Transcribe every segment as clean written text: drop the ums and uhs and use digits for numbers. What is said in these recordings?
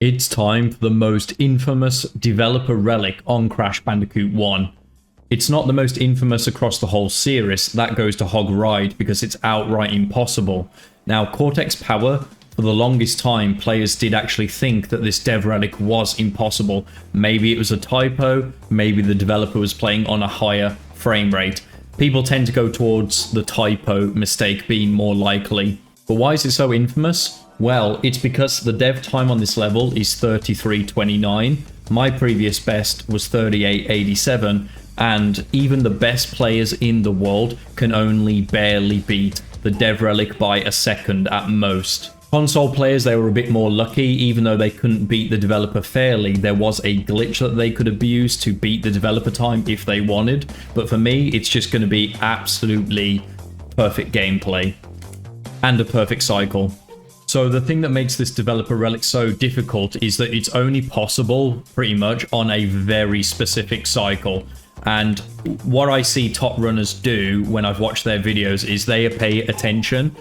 It's time for the most infamous developer relic on Crash Bandicoot 1. It's not the most infamous across the whole series, that goes to Hog Ride because it's outright impossible. Now, Cortex power, for the longest time, players did actually think that this dev relic was impossible. Maybe it was a typo, maybe the developer was playing on a higher frame rate. People tend to go towards the typo mistake being more likely. But why is it so infamous? Well, it's because the dev time on this level is 33:29. My previous best was 38:87, and even the best players in the world can only barely beat the dev relic by a second at most. Console players, they were a bit more lucky. Even though they couldn't beat the developer fairly, there was a glitch that they could abuse to beat the developer time if they wanted. But for me, it's just going to be absolutely perfect gameplay and a perfect cycle. So the thing that makes this developer relic so difficult is that it's only possible pretty much on a very specific cycle. And what I see top runners do when I've watched their videos is they pay attention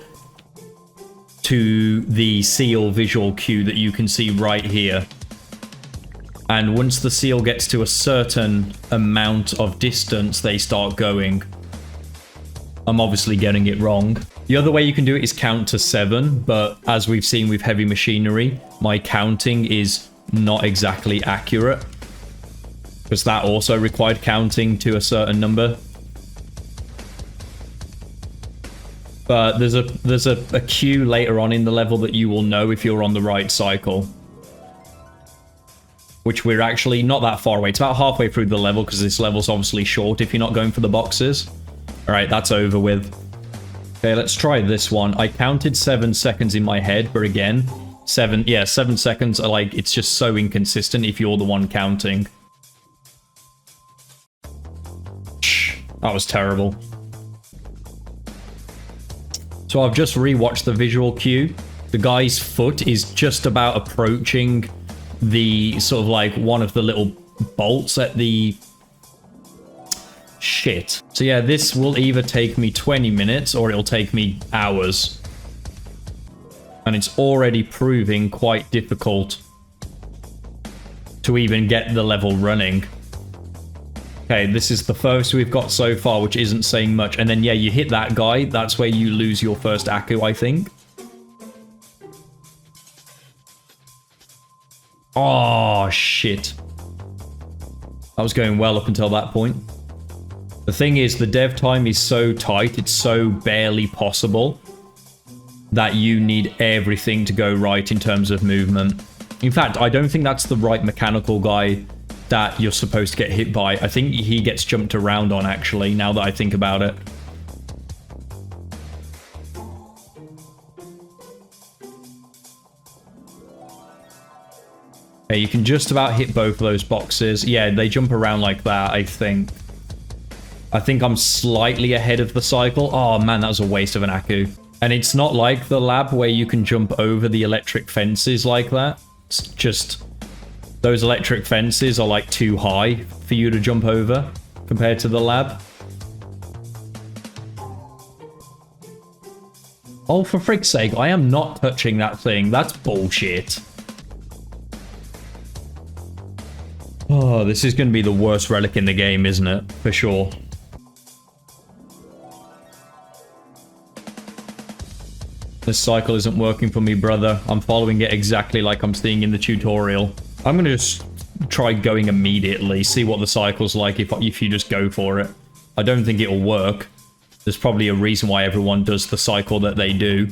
to the seal visual cue that you can see right here. And once the seal gets to a certain amount of distance, they start going. I'm obviously getting it wrong. The other way you can do it is count to 7, but as we've seen with heavy machinery, my counting is not exactly accurate, because that also required counting to a certain number. But there's a cue later on in the level that you will know if you're on the right cycle, which we're actually not that far away. It's about halfway through the level, because this level's obviously short if you're not going for the boxes. All right, that's over with. Okay, let's try this one. I counted 7 seconds in my head, but again, 7 seconds are like, it's just so inconsistent if you're the one counting. That was terrible. So I've just rewatched the visual cue. The guy's foot is just about approaching the sort of like one of the little bolts at the... Shit. So yeah, this will either take me 20 minutes or it'll take me hours. And it's already proving quite difficult to even get the level running. Okay, this is the first we've got so far, which isn't saying much. And then yeah, you hit that guy, that's where you lose your first Aku, I think. Oh, shit. I was going well up until that point. The thing is, the dev time is so tight, it's so barely possible that you need everything to go right in terms of movement. In fact, I don't think that's the right mechanical guy that you're supposed to get hit by. I think he gets jumped around on, actually, now that I think about it. Okay, you can just about hit both of those boxes. Yeah, they jump around like that, I think. I think I'm slightly ahead of the cycle. Oh man, that was a waste of an Aku. And it's not like the lab where you can jump over the electric fences like that. It's just... those electric fences are like too high for you to jump over compared to the lab. Oh, for frick's sake, I am not touching that thing. That's bullshit. Oh, this is going to be the worst relic in the game, isn't it? For sure. This cycle isn't working for me, brother. I'm following it exactly like I'm seeing in the tutorial. I'm going to just try going immediately, see what the cycle's like if you just go for it. I don't think it'll work. There's probably a reason why everyone does the cycle that they do.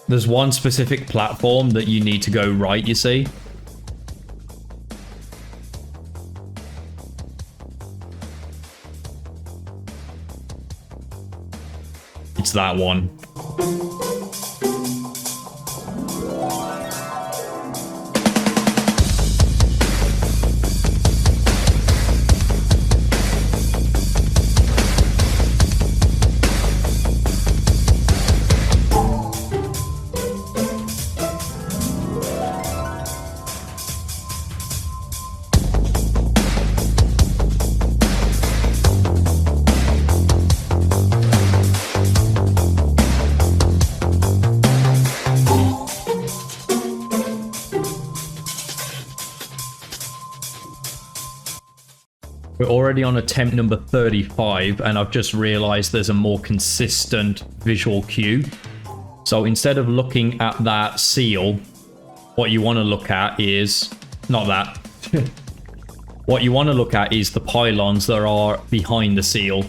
There's one specific platform that you need to go right, you see? It's that one. We're already on attempt number 35, and I've just realized there's a more consistent visual cue. So instead of looking at that seal, what you want to look at is... not that. What you want to look at is the pylons that are behind the seal.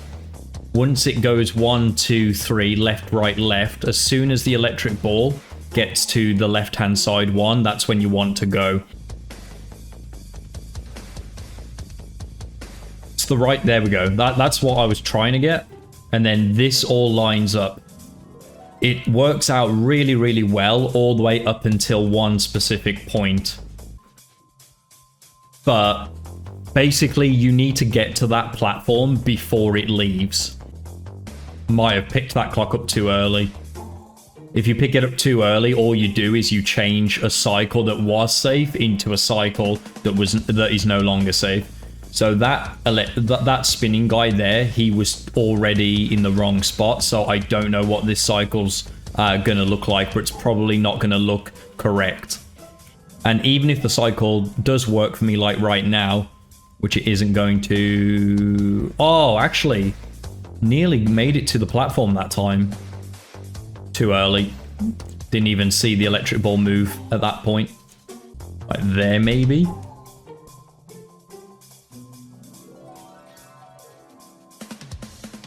Once it goes 1, 2, 3, left, right, left, as soon as the electric ball gets to the left-hand side one, that's when you want to go. It's the right... there we go. That's what I was trying to get. And then this all lines up. It works out really, really well all the way up until one specific point. But basically, you need to get to that platform before it leaves. Might have picked that clock up too early. If you pick it up too early, all you do is you change a cycle that was safe into a cycle that is no longer safe. So that spinning guy there, he was already in the wrong spot. So I don't know what this cycle's gonna look like, but it's probably not gonna look correct. And even if the cycle does work for me like right now, which it isn't going to... oh, actually, nearly made it to the platform that time. Too early. Didn't even see the electric ball move at that point. Like there, maybe?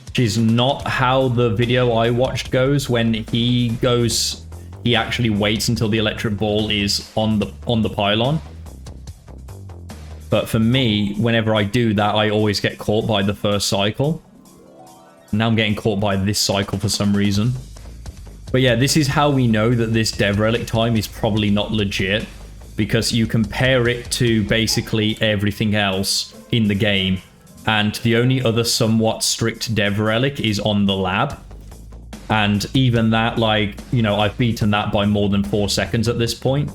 Which is not how the video I watched goes. When he goes... he actually waits until the electric ball is on the pylon. But for me, whenever I do that, I always get caught by the first cycle. Now I'm getting caught by this cycle for some reason. But yeah, this is how we know that this dev relic time is probably not legit. Because you compare it to basically everything else in the game. And the only other somewhat strict dev relic is on the lab. And even that, like, you know, I've beaten that by more than 4 seconds at this point.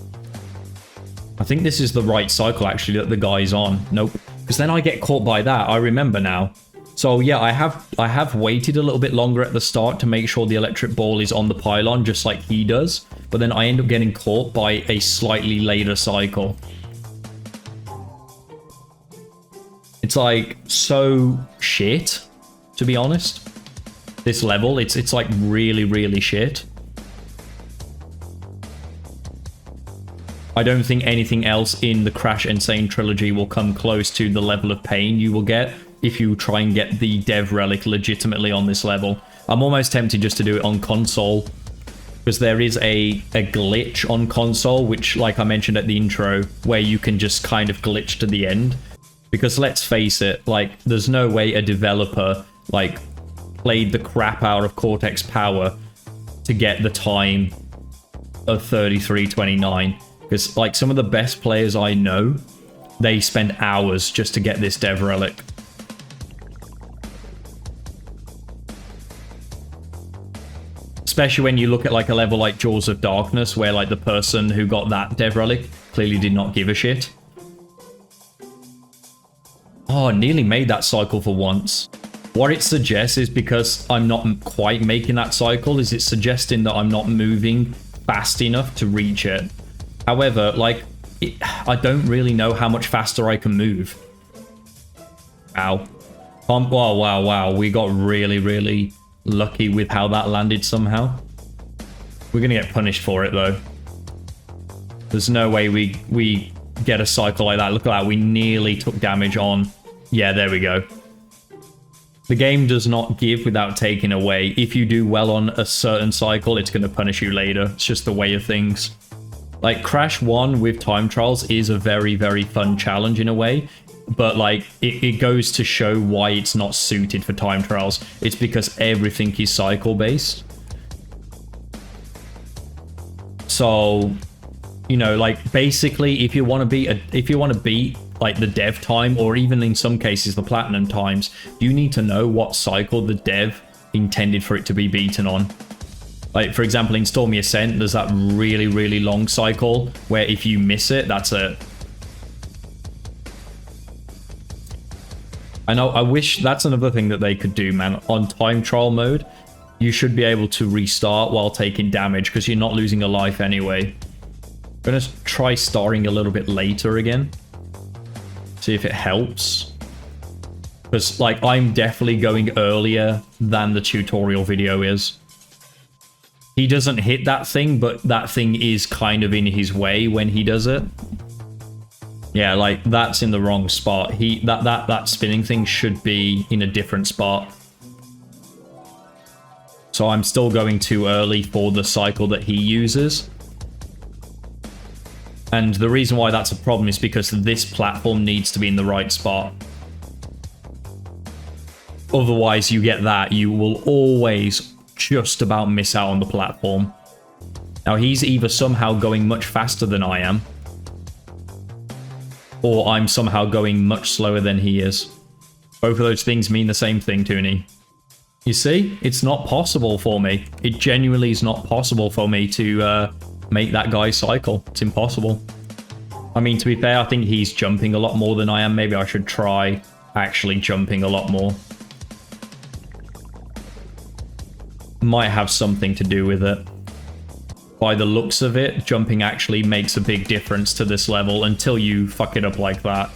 I think this is the right cycle, actually, that the guy's on. Nope. Because then I get caught by that. I remember now. So, yeah, I have waited a little bit longer at the start to make sure the electric ball is on the pylon, just like he does. But then I end up getting caught by a slightly later cycle. It's, like, so shit, to be honest. This level, it's like really, really shit. I don't think anything else in the Crash Insane trilogy will come close to the level of pain you will get if you try and get the dev relic legitimately on this level. I'm almost tempted just to do it on console, because there is a glitch on console, which, like I mentioned at the intro, where you can just kind of glitch to the end. Because let's face it, like, there's no way a developer, like, played the crap out of Cortex power to get the time of 33:29. Because, like, some of the best players I know, they spend hours just to get this dev relic. Especially when you look at, like, a level like Jaws of Darkness, where, like, the person who got that dev relic clearly did not give a shit. Oh, I nearly made that cycle for once. What it suggests is, because I'm not quite making that cycle, is it's suggesting that I'm not moving fast enough to reach it. However, like, I don't really know how much faster I can move. Ow. Wow, wow, wow. We got really, really lucky with how that landed somehow. We're going to get punished for it, though. There's no way we get a cycle like that. Look at that. We nearly took damage on. Yeah, there we go. The game does not give without taking away. If you do well on a certain cycle, it's going to punish you later. It's just the way of things. Like, Crash 1 with time trials is a very, very fun challenge in a way. But, like, it goes to show why it's not suited for time trials. It's because everything is cycle-based. So, you know, like, basically, if you want to beat like the dev time, or even in some cases the platinum times, you need to know what cycle the dev intended for it to be beaten on. Like, for example, in Stormy Ascent, there's that really, really long cycle where if you miss it, that's it. I know, I wish that's another thing that they could do, man. On time trial mode, you should be able to restart while taking damage, because you're not losing a life anyway. I'm gonna try starting a little bit later again. See if it helps. Because, like, I'm definitely going earlier than the tutorial video is. He doesn't hit that thing, but that thing is kind of in his way when he does it. Yeah, like, that's in the wrong spot. That spinning thing should be in a different spot. So I'm still going too early for the cycle that he uses. And the reason why that's a problem is because this platform needs to be in the right spot. Otherwise, you get that. You will always just about miss out on the platform. Now, he's either somehow going much faster than I am, or I'm somehow going much slower than he is. Both of those things mean the same thing, Toonie. You see? It's not possible for me. It genuinely is not possible for me to make that guy cycle. It's impossible. I mean, to be fair, I think he's jumping a lot more than I am. Maybe I should try actually jumping a lot more. Might have something to do with it. By the looks of it, jumping actually makes a big difference to this level until you fuck it up like that.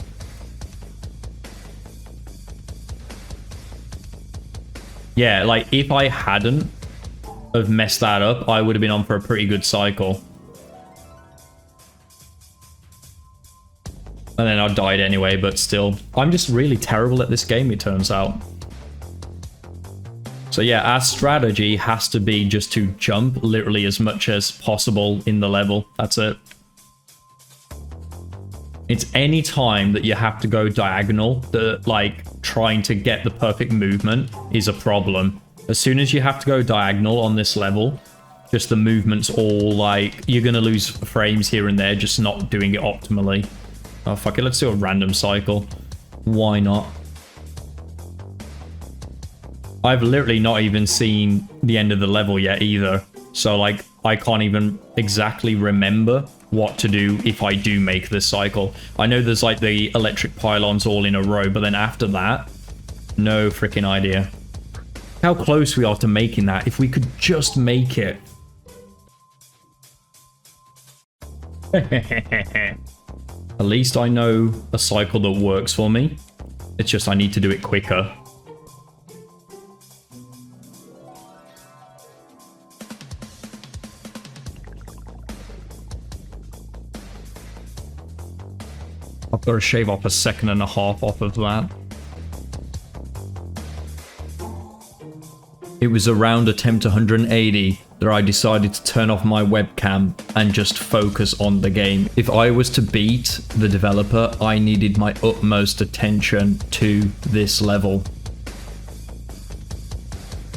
Yeah, like, if I hadn't have messed that up, I would have been on for a pretty good cycle. And then I died anyway, but still. I'm just really terrible at this game, it turns out. So yeah, our strategy has to be just to jump literally as much as possible in the level. That's it. It's any time that you have to go diagonal that, like, trying to get the perfect movement is a problem. As soon as you have to go diagonal on this level, just the movement's all, like, you're gonna lose frames here and there just not doing it optimally. Oh, fuck it, let's do a random cycle. Why not? I've literally not even seen the end of the level yet either. So, like, I can't even exactly remember what to do if I do make this cycle. I know there's, like, the electric pylons all in a row, but then after that, no freaking idea. How close we are to making that. If we could just make it. At least I know a cycle that works for me. It's just I need to do it quicker. I've got to shave off 1.5 seconds off of that. It was around attempt 180 that I decided to turn off my webcam and just focus on the game. If I was to beat the developer, I needed my utmost attention to this level.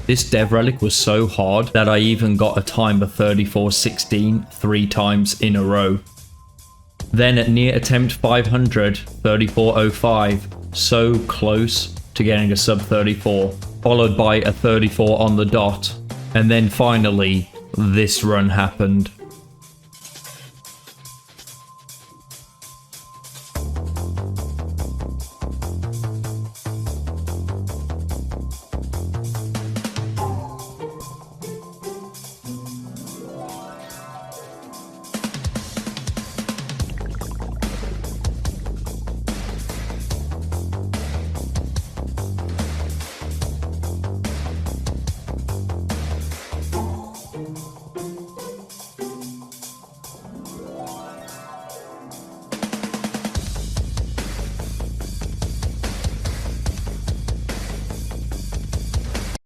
This dev relic was so hard that I even got a time of 34:16 3 times in a row. Then at near attempt 500, 34:05, so close to getting a sub 34, followed by a 34 on the dot, and then finally, this run happened.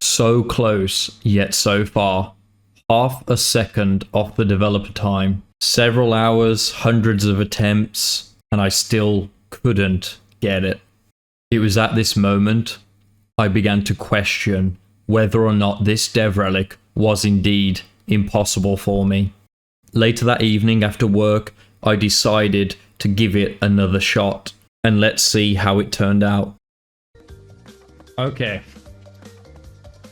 So close, yet so far. 1/2 second off the developer time. Several hours, hundreds of attempts, and I still couldn't get it. It was at this moment I began to question whether or not this dev relic was indeed impossible for me. Later that evening after work, I decided to give it another shot, and let's see how it turned out. Okay.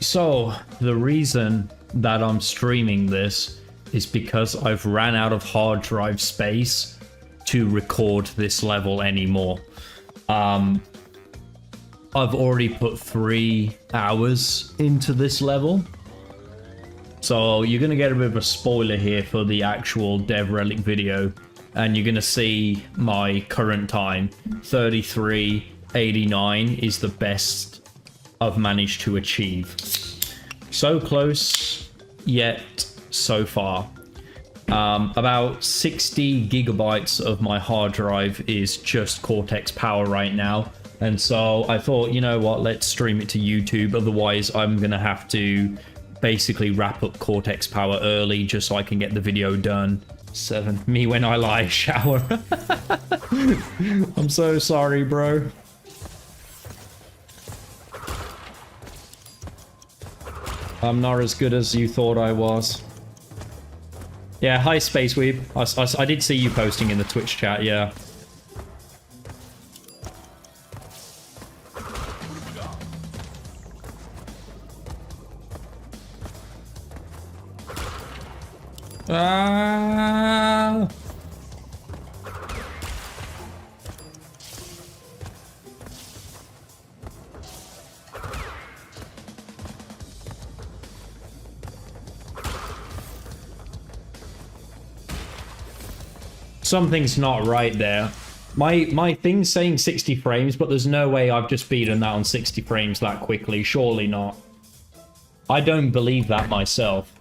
So, the reason that I'm streaming this is because I've ran out of hard drive space to record this level anymore. I've already put 3 hours into this level. So you're going to get a bit of a spoiler here for the actual dev relic video. And you're going to see my current time, 33 89 is the best I've managed to achieve. So close, yet so far. About 60 gigabytes of my hard drive is just Cortex power right now. And so I thought, you know what, let's stream it to YouTube. Otherwise, I'm going to have to basically wrap up Cortex power early just so I can get the video done. 7. Me when I lie, shower. I'm so sorry, bro. I'm not as good as you thought I was. Yeah, hi Space Weeb. I did see you posting in the Twitch chat, yeah. Ah. Something's not right there. My thing's saying 60 frames, but there's no way I've just beaten that on 60 frames that quickly. Surely not. I don't believe that myself.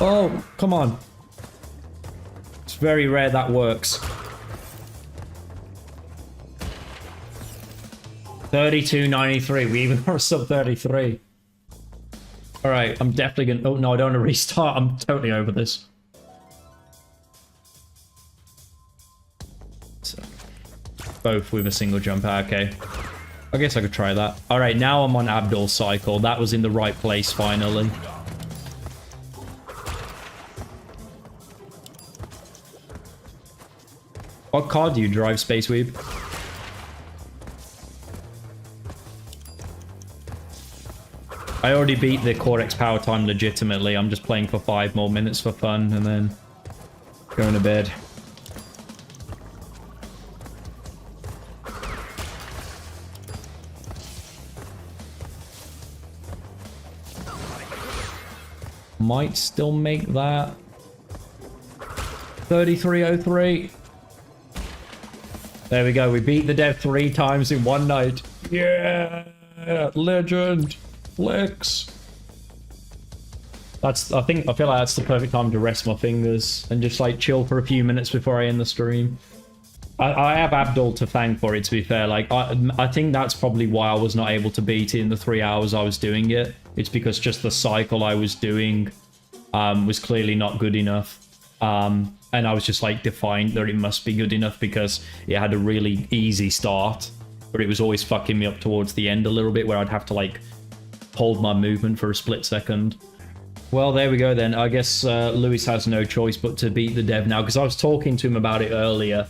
Oh, come on. It's very rare that works. 32.93. We even are sub 33. Alright, I'm definitely gonna... Oh, no, I don't want to restart. I'm totally over this. So, both with a single jump. Okay. I guess I could try that. Alright, now I'm on Abdul's cycle. That was in the right place, finally. What car do you drive, Space Weeb? I already beat the Cortex power time legitimately. I'm just playing for 5 more minutes for fun and then going to bed. Might still make that. 3303. There we go. We beat the dev 3 times in one night. Yeah, legend, flex. I feel like that's the perfect time to rest my fingers and just like chill for a few minutes before I end the stream. I have Abdul to thank for it, to be fair. Like I think that's probably why I was not able to beat it in the 3 hours I was doing it. It's because just the cycle I was doing was clearly not good enough. And I was just like defined that it must be good enough because it had a really easy start, but it was always fucking me up towards the end a little bit where I'd have to like hold my movement for a split second. Well, there we go then. I guess Lewis has no choice but to beat the dev now, because I was talking to him about it earlier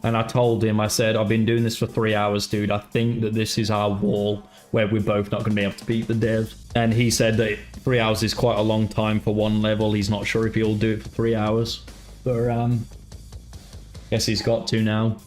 and I told him, I said, I've been doing this for 3 hours, dude. I think that this is our wall where we're both not going to be able to beat the dev. And he said that 3 hours is quite a long time for one level. He's not sure if he'll do it for 3 hours. But guess he's got to now.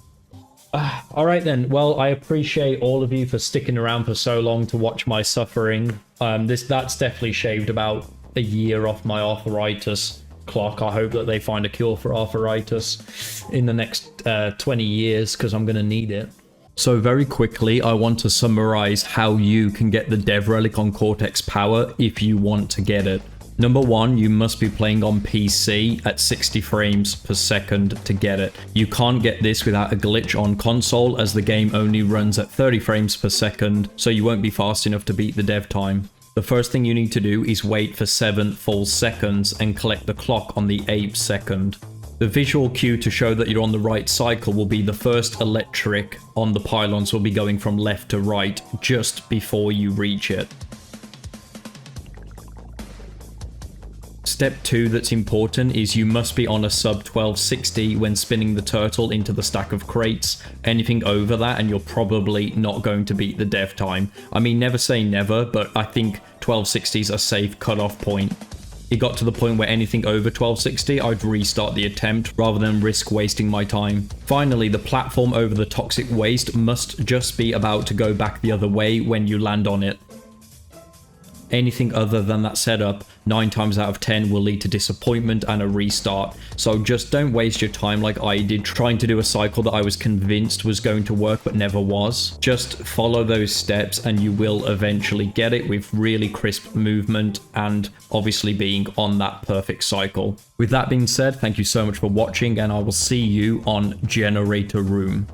All right then. Well, I appreciate all of you for sticking around for so long to watch my suffering. That's definitely shaved about a year off my arthritis clock. I hope that they find a cure for arthritis in the next 20 years because I'm going to need it. So very quickly, I want to summarize how you can get the dev relic on Cortex power if you want to get it. Number 1, you must be playing on PC at 60 frames per second to get it. You can't get this without a glitch on console, as the game only runs at 30 frames per second, so you won't be fast enough to beat the dev time. The first thing you need to do is wait for 7 full seconds and collect the clock on the 8th second. The visual cue to show that you're on the right cycle will be the first electric on the pylons will be going from left to right just before you reach it. Step 2 that's important is you must be on a sub 1260 when spinning the turtle into the stack of crates. Anything over that and you're probably not going to beat the dev time. I mean, never say never, but I think 1260 is a safe cutoff point. It got to the point where anything over 1260, I'd restart the attempt rather than risk wasting my time. Finally, the platform over the toxic waste must just be about to go back the other way when you land on it. Anything other than that setup, 9 times out of 10 will lead to disappointment and a restart. So just don't waste your time like I did trying to do a cycle that I was convinced was going to work but never was. Just follow those steps and you will eventually get it with really crisp movement and obviously being on that perfect cycle. With that being said, thank you so much for watching and I will see you on Generator Room.